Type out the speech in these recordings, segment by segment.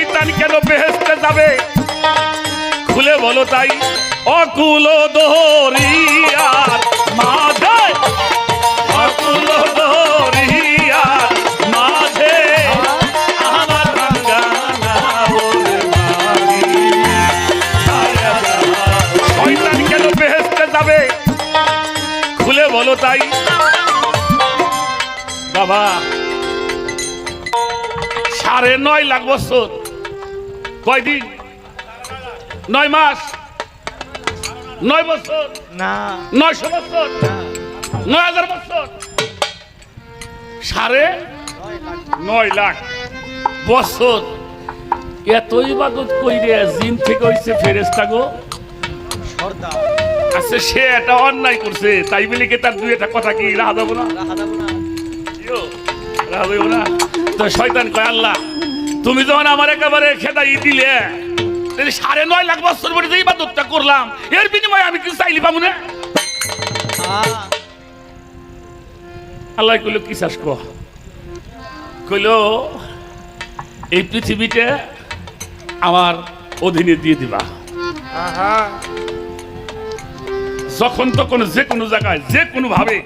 শয়তান কেন বেহেশতে যাবে খুলে বলো তাই অকুল দরিয়ার মাঝে অকুল দরিয়ার মাঝে আমার রাঙ্গানা ওরে মারি শয়তান কেন বেহেশতে যাবে খুলে বলো তাই বাবা 9.5 লাখ বছর কয়দিন 9 মাস 9 বছর না 900 বছর 9000 বছর 9.5 লাখ বছর এত ইবাদত কইরে জিন থেকে হইছে ফেরেশতা গো সর্দার আচ্ছা সে এটা অন্যায় করছে তাই বলে কি তার দুই একটা কথা কি রাহা দেবো না রাহা দেবো না তো শয়তান কয় আল্লাহ তুমি যখন আমার একেবারে খেদাই দিলে 9.5 লাখ বছর পরে যে ইবাদতটা করলাম এর বিনিময়ে আমি কিছু চাইলি পাবো না আল্লাহ কইল কি চাস কইল এই পৃথিবীতে আমার অধীনে দিয়ে দিবা যখন তখন যে কোনো জায়গায় যে কোনো ভাবে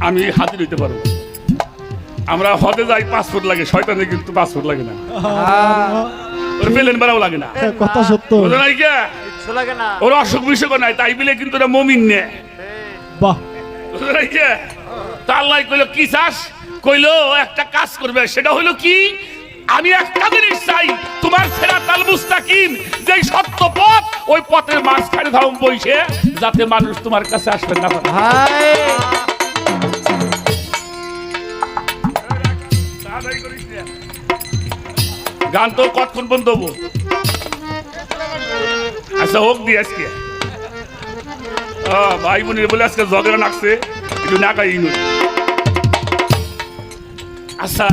আমি হাজির হইতে পারবো আমরা হদে যাই পাসপোর্ট লাগে শয়তানের কিন্তু পাসপোর্ট লাগে না ওর প্লেন ভাড়াও লাগে না কথা সত্য বুঝো নাই কে লাগে না ওর অসুখ বিসুখ নাই তাই বলে কিন্তু ওরা মমিন নে বাহ বুঝো নাই কে তা আল্লাহ কইলো কি চাস কইলো একটা কাজ করবে সেটা হলো কি আমি একটা জিনিস চাই তোমার সিরাতাল মুস্তাকিম যেই সত্য পথ ওই পথের মাঝখানে ধাম বইছে যাতে মানুষ তোমার কাছে আসবে না গান তো কতক্ষণ বন্ধ হবো আচ্ছা হোক দিয়ে আজকে ভাই বোনের বলে আজকে জগেরা নাকছে একটু না গাই আচ্ছা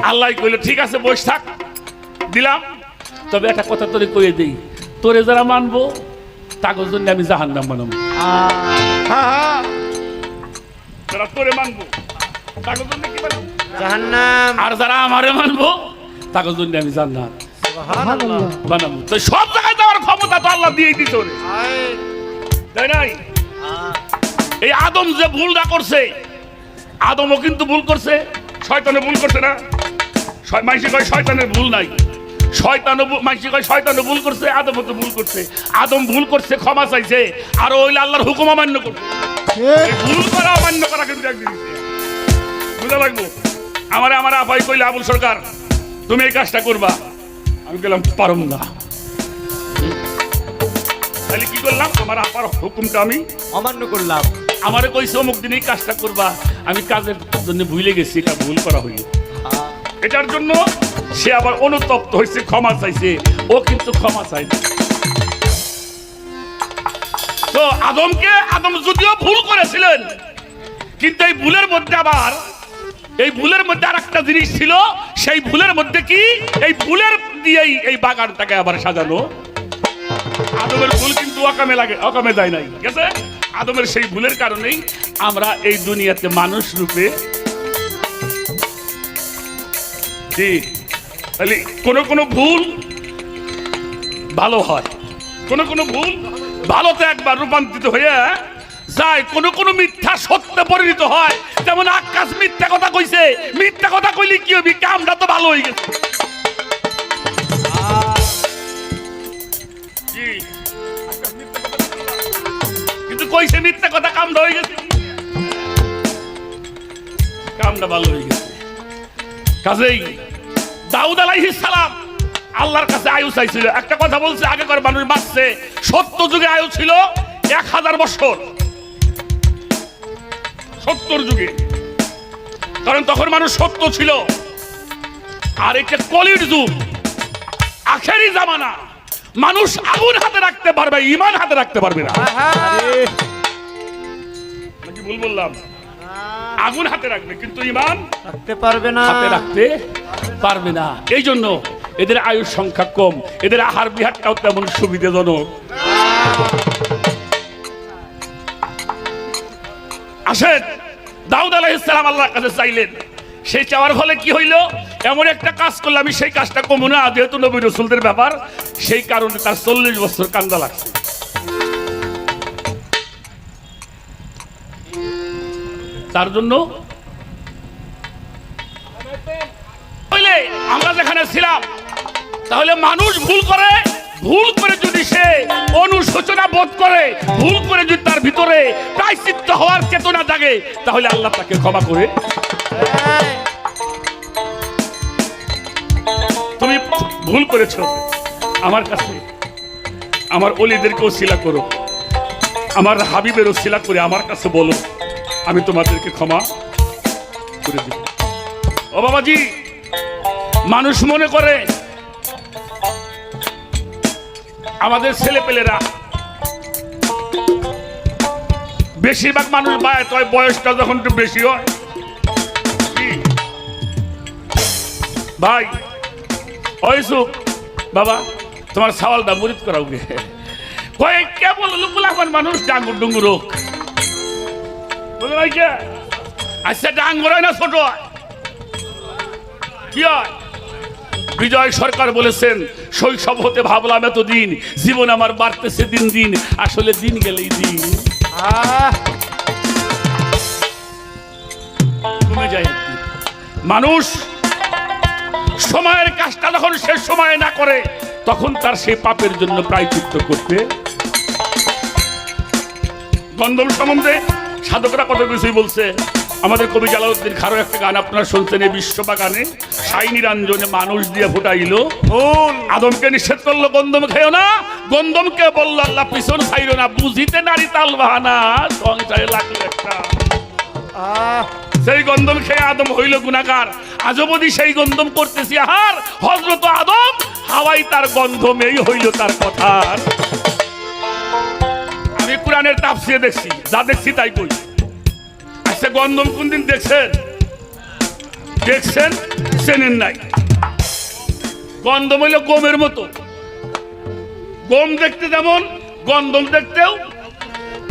আল্লাহ কইলো ঠিক আছে বসে থাক দিলাম তবে একটা কথা তোরে কইয়ে দেই তোরে যারা মানবো তাদের জন্য আমি জাহান্নাম বানাবো যারা তোরে মানবো তাদের জন্য কি বানাবো জাহান্নাম আর যারা আমারে মানবো তাদের জন্য আমি জান্নাত সুবহানাল্লাহ বানাবো তো সব জায়গায় যাওয়ার ক্ষমতা তো আল্লাহ দিয়েই দিত রে তাই নাই এই আদম যে ভুলটা করছে আদমও কিন্তু ভুল করছে শয়তানও ভুল করছে না মাইসি কয় শয়তানের ভুল নাই মাইসি কয় শয়তানও ভুল করছে আদমও তো ভুল করছে আদম ভুল করছে ক্ষমা চাইছে আর ওই আল্লাহর হুকুম অমান্য করছে ভুল করা অমান্য করা কিন্তু এক জিনিস বুঝা লাগবো আমার আপাই কইলে আবুল সরকার তুমি এই কাজটা করবা আমি গেলাম পারম না তাহলে কি করলাম আমার আপার হুকুমটা আমি অমান্য করলাম আমারে কইছে অমুক দিন এই কাজটা করবা আমি কাজের জন্য ভুলে গেছি এটা ভুল করা হইল এটার জন্য সে আবার অনুতপ্ত হয়েছে ক্ষমা চাইছে ও কিন্তু ক্ষমা চাইছে তো আদম যদিও ভুল করেছিলেন কিন্তু এই ভুলের মধ্যে আবার আর একটা জিনিস ছিল সেই ভুলের মধ্যে কি এই ভুলের দিয়েই এই বাগানটাকে আবার সাজানো আদমের ভুল কিন্তু অকামে যায় নাই ঠিক আছে আদমের সেই ভুলের কারণেই আমরা এই দুনিয়াতে মানুষ রূপে তাহলে কোন ভুল ভালো হয় কোন ভুল ভালোতে একবার রূপান্তরিত হয়ে যায় কোন মিথ্যা সত্যে পরিণত হয় যেমন আকাশ মিথ্যা কথা কইছে মিথ্যা কথা কইলে কি হবে কামটা তো ভালো হয়ে গেছে কিন্তু কইছে মিথ্যা কথা কামটা হয়ে গেছে কামটা ভালো হয়ে গেছে কাজেই দাউদ আলাইহিস সালাম আল্লাহর কাছে আয়ু চাইছিল একটা কথা বলছে আগেকার মানুষ বাঁচছে সত্য যুগে আয়ু ছিল 1000 বছর 70 যুগে কারণ তখন মানুষ সত্য ছিল আর এটা কলির যুগ আখেরি জামানা মানুষ আগুন হাতে রাখতে পারবে ঈমান হাতে রাখতে পারবে না নাকি ভুল বললাম আগুন হাতে রাখবে কিন্তু ঈমান রাখতে পারবে না হাতে রাখতে পারবে না এই জন্য এদের আয়ুর সংখ্যা কম এদের আহার বিহারটাও তেমন সুবিধাজনক আসেন দাউদ আলাইহিস সালাম আল্লাহর কাছে চাইলেন সেই চাওয়ার ফলে কি হইল এমন একটা কাজ করলে আমি সেই কাজটা কমু না, যেহেতু নবী রসুলদের ব্যাপার, সেই কারণে তার 40 বছর কান্দা লাগছে। তার জন্য আমরা যেখানে ছিলাম, তাহলে মানুষ ভুল করে, ভুল করে যদি সে অনুশোচনা বোধ করে, ভুল করে যদি তার ভিতরে প্রায়শ্চিত্ত হওয়ার চেতনা জাগে, তাহলে আল্লাহ তাকে ক্ষমা করে। তুমি ভুল করেছো, আমার কাছে আমার ওলিদেরকে ওসিলা করো, আমার হাবিবের ওসিলা করে আমার কাছে বলো, আমি তোমাদেরকে ক্ষমা করে দিব। ও বাবাজি, মানুষ মনে করে আমাদের ছেলেপেলেরা, বেশিরভাগ মানুষ বয়সটা যখন একটু বেশি হয়, ভাই ওইসুক বাবা তোমার সাওয়ালটা মরিত করা উঠে কয়েক কেবল লুকুলাফান মানুষ ডাঙ্গুর ডুঙ্গুর হোক, বুঝতে ভাই কে? আচ্ছা ডাঙ্গুর হয় না ছোট হয়? কি হয়? বিজয় সরকার বলেছেন, শৈশব হতে ভাবলাম এতদিন, জীবন আমার বাড়তেছে দিন দিন, আসলে দিন গেলেই দিন কমে যায়। মানুষ সময়ের কাজটা যখন শেষ সময়ে না করে, তখন তার সেই পাপের জন্য প্রায়শ্চিত্ত করতে। গন্ধম সম্বন্ধে সাধকরা কত কিছুই বলছে। আমাদের কবি জালালউদ্দিন খারো একটা গান আপনারা শুনছেন, এই বিশ্ববাগানে সাই নিরঞ্জনে মানুষ দিয়ে ফুটাইলো ফুল, আদমকে নিষেধ করলো গন্ধম খেও না, গন্ধমকে বললো আল্লাহ পিছন ছাইরো না, বুঝিতে নারী তাল বাহানা, সংসারে লাগলো একটা। সেই গন্ধম খেয়ে আদম হইল গুনাহগার, আজবদি সেই গন্ধম করতেছি আহার, হযরত আদম হাওয়াই তার গন্ধম, এই হইল তার কথা। আমি কোরআনের তাফসীরে দেখছি, যা দেখছি তাই কই। আচ্ছা গন্ধম কোনদিন দেখছেন? দেখছেন? চেনেন নাই? গন্ধম হইল গমের মতো, গম দেখতে যেমন গন্ধম দেখতেও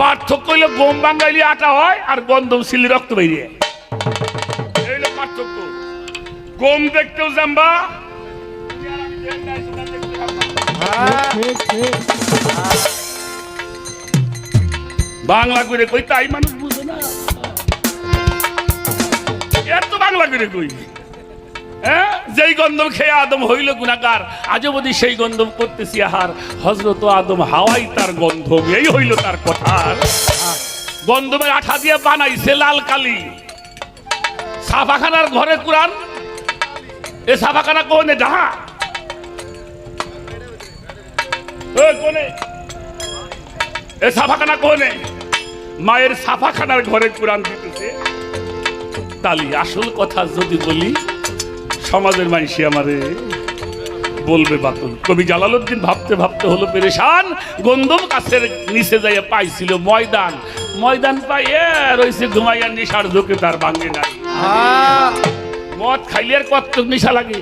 পার্থক্য হইল, গম বাঙ্গাইলে আটা হয় আর গন্ধম ছিলি রক্ত বেরিয়ে, এই হলো পার্থক্য। গম দেখতেও জাম্বা, বাংলা করে কই তাই মানুষ বুঝে না, এত বাংলা করে কই। হ্যাঁ, যেই গন্ধম খেয়ে আদম হইল গুনাহগার, আজবদি সেই গন্ধম করতেছি আহার, হযরত আদম হাওয়াই তার গন্ধম, এই হইল তার কথা। গন্ধমের আঠা দিয়ে বানাইছে লাল কালি। ছাপাখানার ঘরে কোরআন, এ ছাপাখানা কোনে যাহা কোনে, এ ছাপাখানা কোনে, মায়ের ছাপাখানার ঘরে কোরআন দিতেছে তালি। আসল কথা যদি বলি, সমাজের মানুষই আমারে বলবে বাতুল। কবি জালালউদ্দিন ভাবতে ভাবতে হলো পেরেশান, গন্ধম গাছের নিচে যাইয়া পাইছিল ময়দান, ময়দান পাইয়ে রয়েছে ঘুমাইয়া, নিশার ঝোঁকে তার ভাঙে নাই। মদ খাইলে আর কত নিশা লাগে,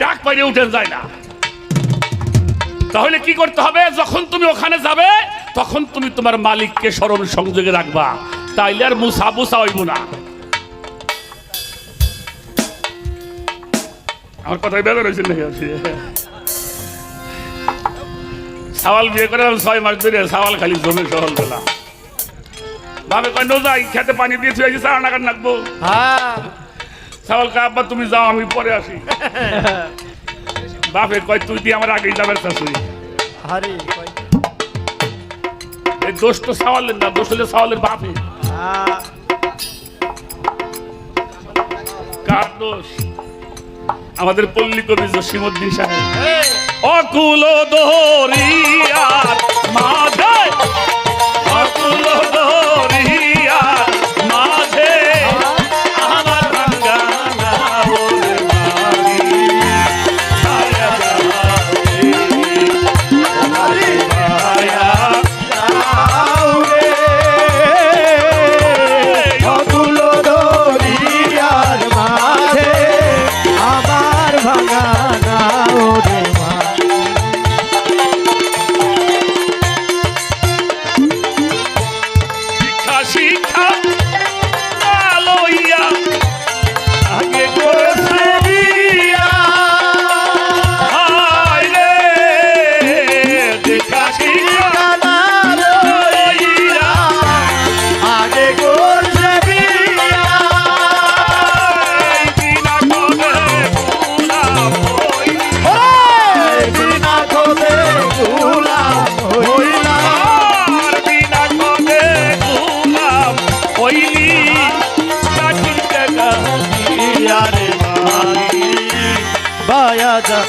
ডাক পাইলে উঠে যায় না। তাহলে কি করতে হবে? যখন তুমি ওখানে যাবে, তখন তুমি তোমার মালিককে স্মরণ সংযোগে রাখবা, তাইলে আর মুসা বুসা হইব না। আমার কথাই বেদর হয়েছে নাকি? সাওয়াল বিয়ে করে 6 মাস ধরে সাওয়াল খালি জমে সহল বেলা, ভাবে কয় নো যাই, খেতে পানি দিয়ে থুয়েছি, সারা নাগার নাকবো। সাওয়াল কয় আব্বা তুমি যাও, আমি পরে আসি। বাপে কয় তুই দিয়ে আমার আগেই যাবার চাষি। এই দোষ তো সাওয়ালের না, দোষ হলে সাওয়ালের বাপে। কার দোষ? আমাদের পল্লী কবি জসিমউদ্দিন সাহেব। অকুল দরিয়ার মাঝে, অকুল দরিয়ার মাঝে আমার ভাঙা নাওরে মারি, ছায়া যাবে তোমারে মায়া নাওরে, অকুল দরিয়ার মাঝে আমার ভাঙা নাও রে মা। দরিয়ার মাঝি বায়া যা